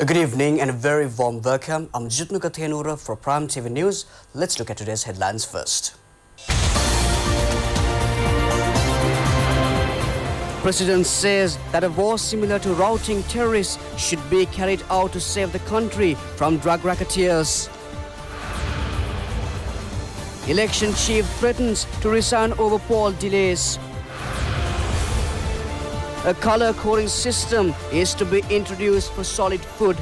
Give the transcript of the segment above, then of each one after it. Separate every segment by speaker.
Speaker 1: Good evening and a very warm welcome. I'm Jutnuka Thenura for Prime TV News. Let's look at today's headlines first. President says that a war similar to routing terrorists should be carried out to save the country from drug racketeers. Election chief threatens to resign over poll delays. A color coding system is to be introduced for solid food.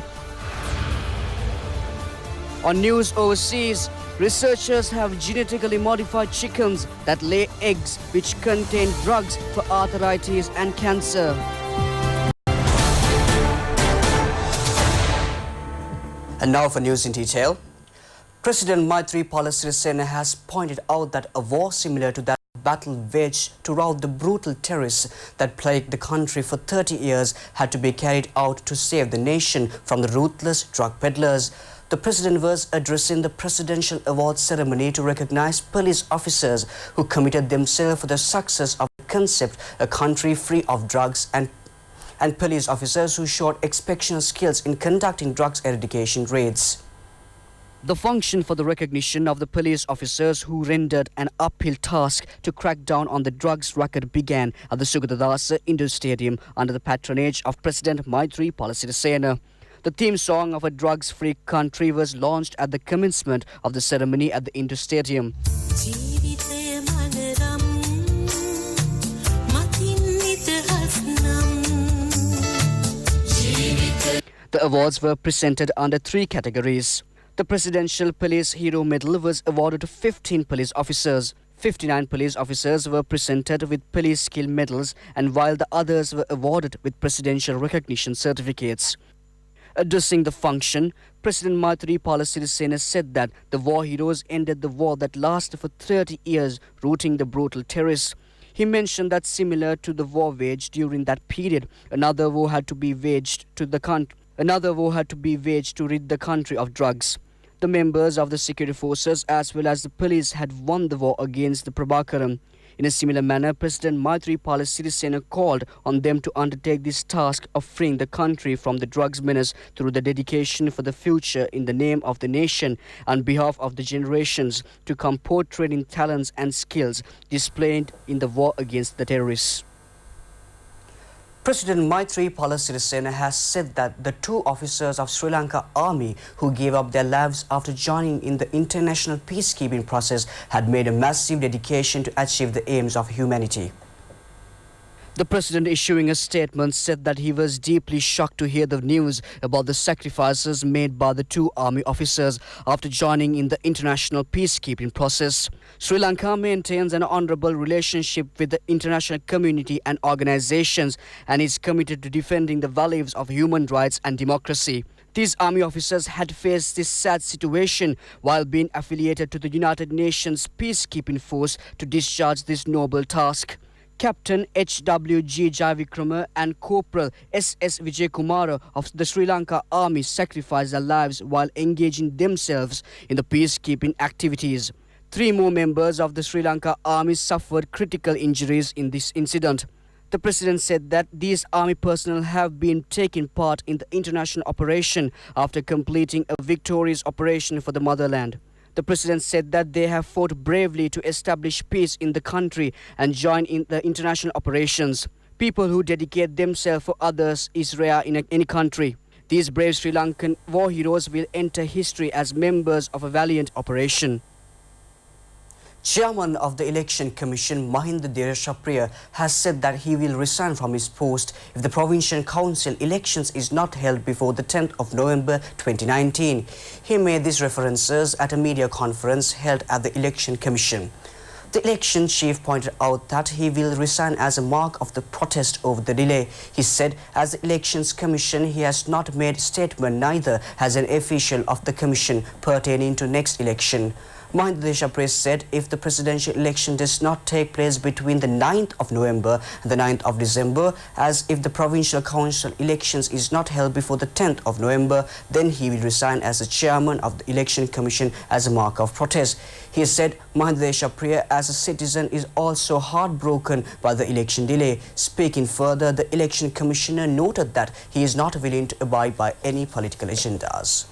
Speaker 1: On news overseas, researchers have genetically modified chickens that lay eggs which contain drugs for arthritis and cancer. And now for news in detail. President Maithripala Sirisena has pointed out that a war similar to that battle waged to rout the brutal terrorists that plagued the country for 30 years had to be carried out to save the nation from the ruthless drug peddlers. The president was addressing the presidential award ceremony to recognize police officers who committed themselves for the success of the concept a country free of drugs and police officers who showed exceptional skills in conducting drugs eradication raids. The function for the recognition of the police officers who rendered an uphill task to crack down on the drugs racket began at the Sugatadasa Indoor Stadium under the patronage of President Maithripala Sirisena. The theme song of a drugs-free country was launched at the commencement of the ceremony at the Indoor Stadium. The awards were presented under 3 categories. The Presidential Police Hero Medal was awarded to 15 police officers. 59 police officers were presented with police skill medals, and while the others were awarded with presidential recognition certificates. Addressing the function, President Maithripala Sirisena said that the war heroes ended the war that lasted for 30 years, routing the brutal terrorists. He mentioned that similar to the war waged during that period, another war had to be waged to rid the country of drugs. The members of the security forces as well as the police had won the war against the Prabhakaram. In a similar manner, President Maithripala Sirisena called on them to undertake this task of freeing the country from the drugs menace through the dedication for the future in the name of the nation on behalf of the generations to come portraying talents and skills displayed in the war against the terrorists. President Maithripala Sirisena has said that the 2 officers of Sri Lanka Army who gave up their lives after joining in the international peacekeeping process had made a massive dedication to achieve the aims of humanity. The president, issuing a statement, said that he was deeply shocked to hear the news about the sacrifices made by the 2 army officers after joining in the international peacekeeping process. Sri Lanka maintains an honorable relationship with the international community and organizations and is committed to defending the values of human rights and democracy. These army officers had faced this sad situation while being affiliated to the United Nations peacekeeping force to discharge this noble task. Captain H.W.G. Jayavikrama and Corporal S.S. Vijayakumara of the Sri Lanka Army sacrificed their lives while engaging themselves in the peacekeeping activities. 3 more members of the Sri Lanka Army suffered critical injuries in this incident. The president said that these army personnel have been taking part in the international operation after completing a victorious operation for the motherland. The president said that they have fought bravely to establish peace in the country and join in the international operations. People who dedicate themselves for others is rare in any country. These brave Sri Lankan war heroes will enter history as members of a valiant operation. Chairman of the Election Commission, Mahinda Deshapriya, has said that he will resign from his post if the Provincial Council elections is not held before the 10th of November 2019. He made these references at a media conference held at the Election Commission. The election chief pointed out that he will resign as a mark of the protest over the delay. He said, as the Elections Commission, he has not made statement, neither has an official of the Commission pertaining to next election. Mahinda Deshapriya said if the presidential election does not take place between the 9th of November and the 9th of December, as if the provincial council elections is not held before the 10th of November, then he will resign as the chairman of the election commission as a mark of protest. He said Mahinda Deshapriya as a citizen is also heartbroken by the election delay. Speaking further, the election commissioner noted that he is not willing to abide by any political agendas.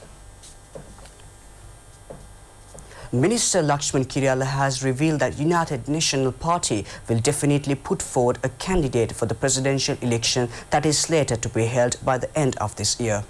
Speaker 1: Minister Lakshman Kirialla has revealed that United National Party will definitely put forward a candidate for the presidential election that is slated to be held by the end of this year.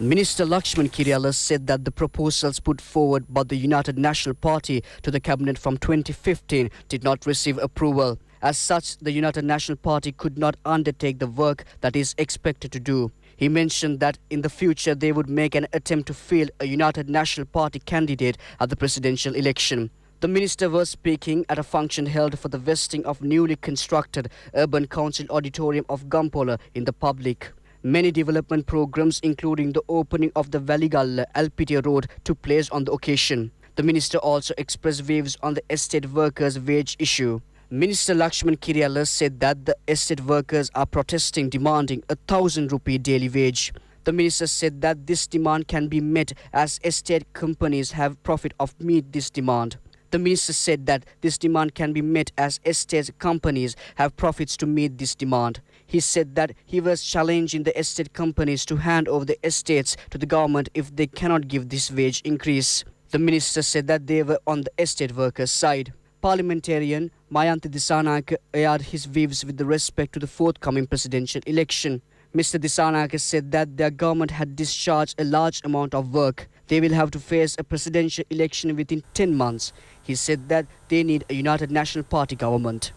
Speaker 1: Minister Lakshman Kirialla said that the proposals put forward by the United National Party to the cabinet from 2015 did not receive approval. As such, the United National Party could not undertake the work that is expected to do. He mentioned that in the future they would make an attempt to field a United National Party candidate at the presidential election. The minister was speaking at a function held for the vesting of newly constructed Urban Council Auditorium of Gampola in the public. Many development programs, including the opening of the Valigalla LPT road, took place on the occasion. The minister also expressed views on the estate workers' wage issue. Minister Lakshman Kirialla said that the estate workers are protesting, demanding a 1,000 rupee daily wage. The minister said that this demand can be met as estate companies have profit of meet this demand. The minister said that this demand can be met as estate companies have profits to meet this demand. He said that he was challenging the estate companies to hand over the estates to the government if they cannot give this wage increase. The minister said that they were on the estate workers' side. Parliamentarian Mayanti Disanayake aired his views with respect to the forthcoming presidential election. Mr. Disanayake said that their government had discharged a large amount of work. They will have to face a presidential election within 10 months. He said that they need a United National Party government.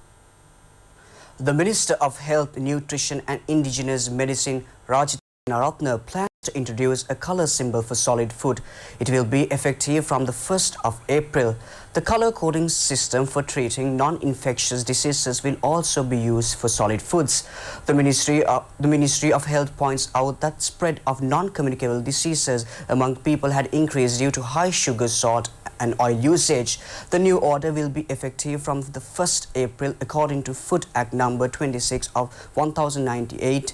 Speaker 1: The Minister of Health, Nutrition and Indigenous Medicine, Rajit Naratna, plans to introduce a colour symbol for solid food. It will be effective from the 1st of April. The colour coding system for treating non-infectious diseases will also be used for solid foods. The Ministry of Health points out that spread of non-communicable diseases among people had increased due to high sugar, salt and oil usage. The new order will be effective from the 1st April according to Food Act number 26 of 1098.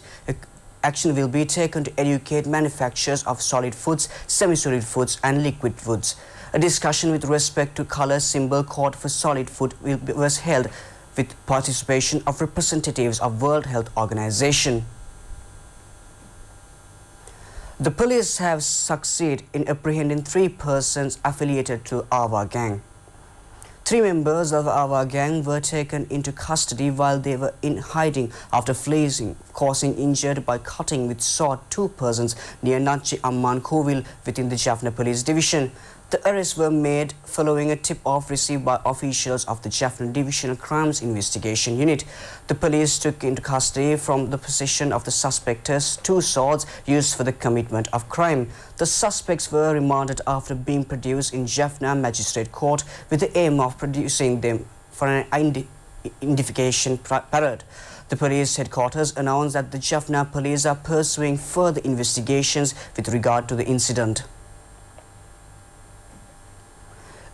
Speaker 1: Action will be taken to educate manufacturers of solid foods, semi-solid foods and liquid foods. A discussion with respect to colour symbol code for solid food was held with participation of representatives of World Health Organization. The police have succeeded in apprehending 3 persons affiliated to Awa gang. 3 members of Awa gang were taken into custody while they were in hiding after fleeing, causing injury by cutting with sword 2 persons near Nachi Amman Kovil within the Jaffna Police Division. The arrests were made following a tip-off received by officials of the Jaffna Divisional Crimes Investigation Unit. The police took into custody from the possession of the suspects 2 swords used for the commitment of crime. The suspects were remanded after being produced in Jaffna Magistrate Court with the aim of producing them for an identification parade. The police headquarters announced that the Jaffna police are pursuing further investigations with regard to the incident.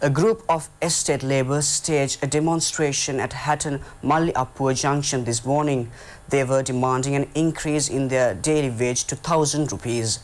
Speaker 1: A group of estate labourers staged a demonstration at Hatton Malliapur Junction this morning. They were demanding an increase in their daily wage to 1,000 rupees.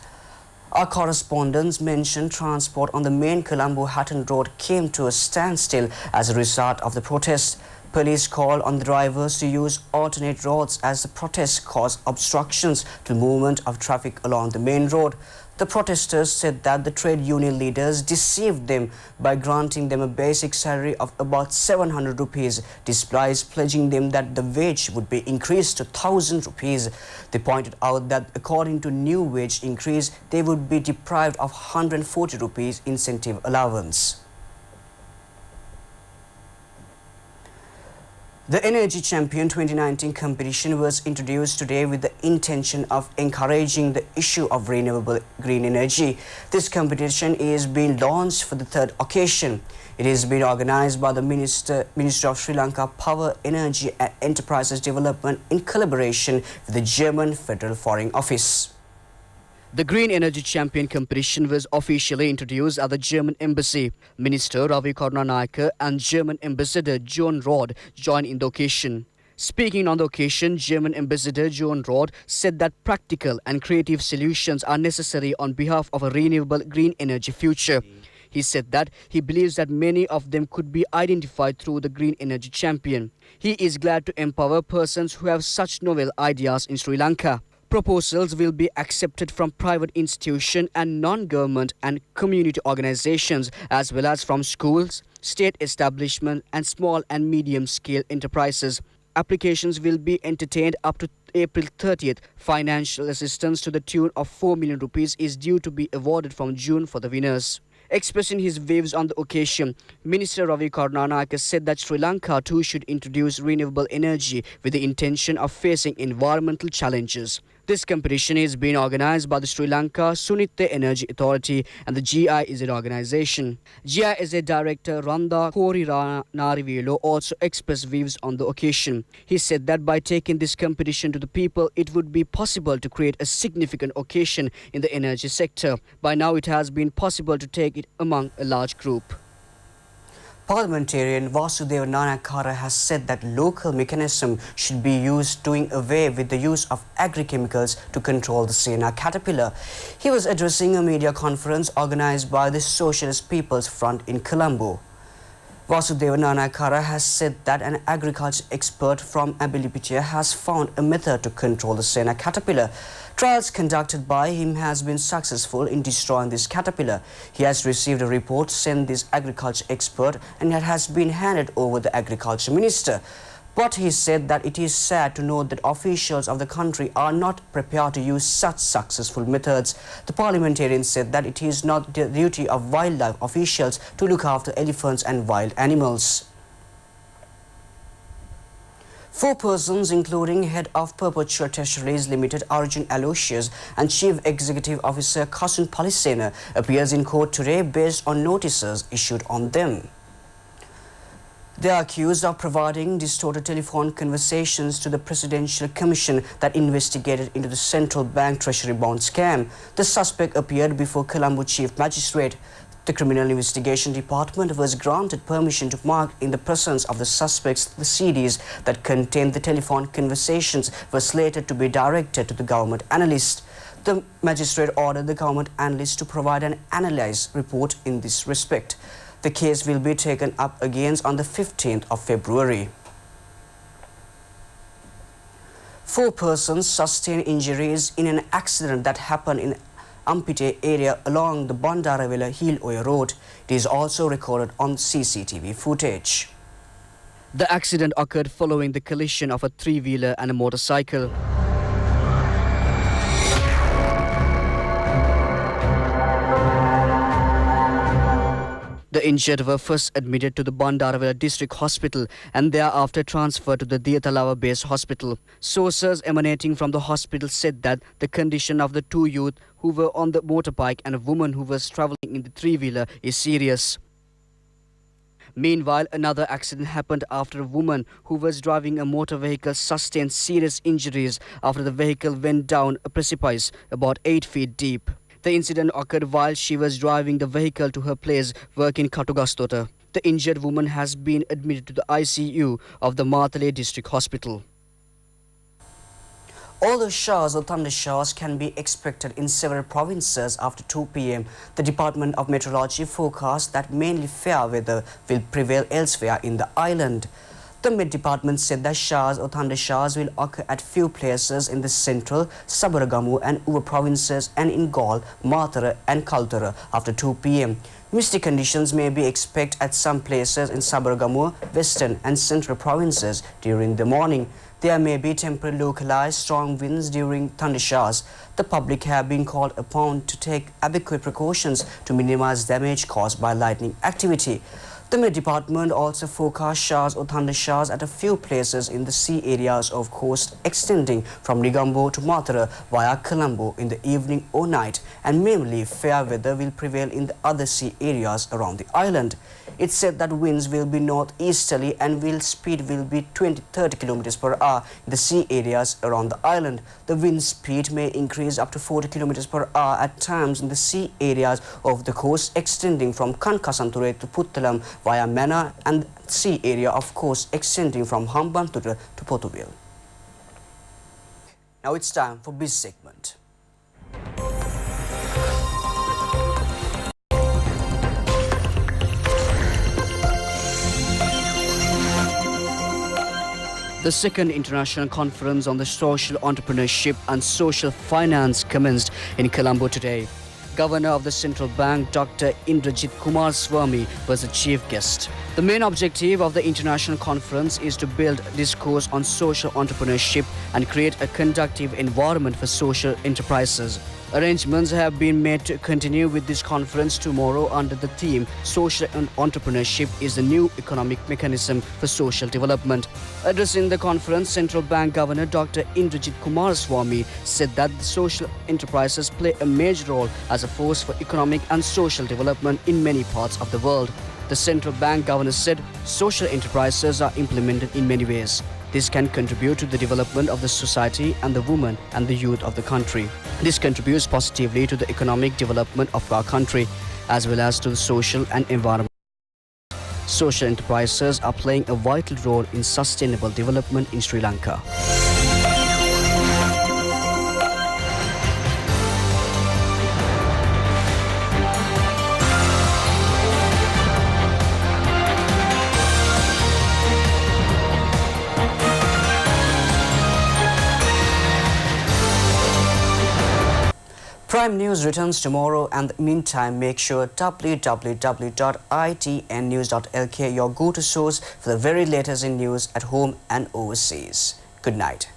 Speaker 1: Our correspondents mentioned transport on the main Colombo-Hatton road came to a standstill as a result of the protest. Police called on the drivers to use alternate roads as the protests caused obstructions to the movement of traffic along the main road. The protesters said that the trade union leaders deceived them by granting them a basic salary of about 700 rupees, despite pledging them that the wage would be increased to 1,000 rupees. They pointed out that according to new wage increase, they would be deprived of 140 rupees incentive allowance. The Energy Champion 2019 competition was introduced today with the intention of encouraging the issue of renewable green energy. This competition is being launched for the 3rd occasion. It is being organized by the Ministry of Sri Lanka Power, Energy and Enterprises Development in collaboration with the German Federal Foreign Office. The Green Energy Champion competition was officially introduced at the German embassy. Minister Ravi Karnanayake and German Ambassador John Rod joined in the occasion. Speaking on the occasion, German Ambassador John Rod said that practical and creative solutions are necessary on behalf of a renewable green energy future. He said that he believes that many of them could be identified through the Green Energy Champion. He is glad to empower persons who have such novel ideas in Sri Lanka. Proposals will be accepted from private institutions and non-government and community organizations, as well as from schools, state establishments and small and medium-scale enterprises. Applications will be entertained up to April 30th. Financial assistance to the tune of 4 million rupees is due to be awarded from June for the winners. Expressing his views on the occasion, Minister Ravi Karnanayake said that Sri Lanka too should introduce renewable energy with the intention of facing environmental challenges. This competition is being organized by the Sri Lanka Sunitya Energy Authority and the GIZ organization. GIZ Director Randa Koriranaarivelu also expressed views on the occasion. He said that by taking this competition to the people, it would be possible to create a significant occasion in the energy sector. By now, it has been possible to take it among a large group. Parliamentarian Vasudeva Nanakara has said that local mechanism should be used doing away with the use of agri-chemicals to control the Sena caterpillar. He was addressing a media conference organized by the Socialist People's Front in Colombo. Vasudeva Nanakara has said that an agriculture expert from Abilipitia has found a method to control the Sena caterpillar. Trials conducted by him has been successful in destroying this caterpillar. He has received a report sent this agriculture expert and it has been handed over the agriculture minister. But he said that it is sad to note that officials of the country are not prepared to use such successful methods. The parliamentarian said that it is not the duty of wildlife officials to look after elephants and wild animals. 4 persons, including head of Perpetual Treasuries Limited Arjun Aloysius and Chief Executive Officer Kasun Palisena, appears in court today based on notices issued on them. They are accused of providing distorted telephone conversations to the Presidential Commission that investigated into the central bank treasury bond scam. The suspect appeared before Colombo Chief Magistrate. The Criminal Investigation Department was granted permission to mark in the presence of the suspects the CDs that contained the telephone conversations were slated to be directed to the government analyst. The magistrate ordered the government analyst to provide an analysis report in this respect. The case will be taken up again on the 15th of February. 4 persons sustained injuries in an accident that happened in Ampite area along the Bandaravela Hill-Oya Road. It is also recorded on CCTV footage. The accident occurred following the collision of a 3-wheeler and a motorcycle. The injured were first admitted to the Bandaravela District Hospital and thereafter transferred to the Diathalawa Base Hospital. Sources emanating from the hospital said that the condition of the 2 youth who were on the motorbike and a woman who was travelling in the 3-wheeler is serious. Meanwhile, another accident happened after a woman who was driving a motor vehicle sustained serious injuries after the vehicle went down a precipice about 8 feet deep. The incident occurred while she was driving the vehicle to her place work in Katugastota. The injured woman has been admitted to the ICU of the Matale District Hospital. Although showers or thunder showers can be expected in several provinces after 2 p.m., the Department of Meteorology forecasts that mainly fair weather will prevail elsewhere in the island. The Met Department said that showers or thunder showers will occur at few places in the central, Sabaragamu and Uva provinces and in Galle, Matara and Kaltara after 2 p.m. Misty conditions may be expected at some places in Sabaragamu, western and central provinces during the morning. There may be temporary localized strong winds during thunder showers. The public have been called upon to take adequate precautions to minimize damage caused by lightning activity. The Met Department also forecasts showers or thunder showers at a few places in the sea areas of coast extending from Negombo to Matara via Colombo in the evening or night, and mainly fair weather will prevail in the other sea areas around the island. It said that winds will be northeasterly and speed will be 20-30 km per hour in the sea areas around the island. The wind speed may increase up to 40 km per hour at times in the sea areas of the coast extending from Kankasanture to Puttalam via Mana and sea area of coast extending from Hambantota to Potuville. Now it's time for this segment. The second international conference on the social entrepreneurship and social finance commenced in Colombo today. Governor of the Central Bank, Dr. Indrajit Kumar Swamy, was the chief guest. The main objective of the international conference is to build discourse on social entrepreneurship and create a conducive environment for social enterprises. Arrangements have been made to continue with this conference tomorrow under the theme Social Entrepreneurship is the New Economic Mechanism for Social Development. Addressing the conference, Central Bank Governor Dr. Indrajit Kumar Swamy said that social enterprises play a major role as a force for economic and social development in many parts of the world. The Central Bank Governor said social enterprises are implemented in many ways. This can contribute to the development of the society and the women and the youth of the country. This contributes positively to the economic development of our country as well as to the social and environment. Social enterprises are playing a vital role in sustainable development in Sri Lanka. Prime News returns tomorrow, and in the meantime make sure www.itnnews.lk your go-to source for the very latest in news at home and overseas. Good night.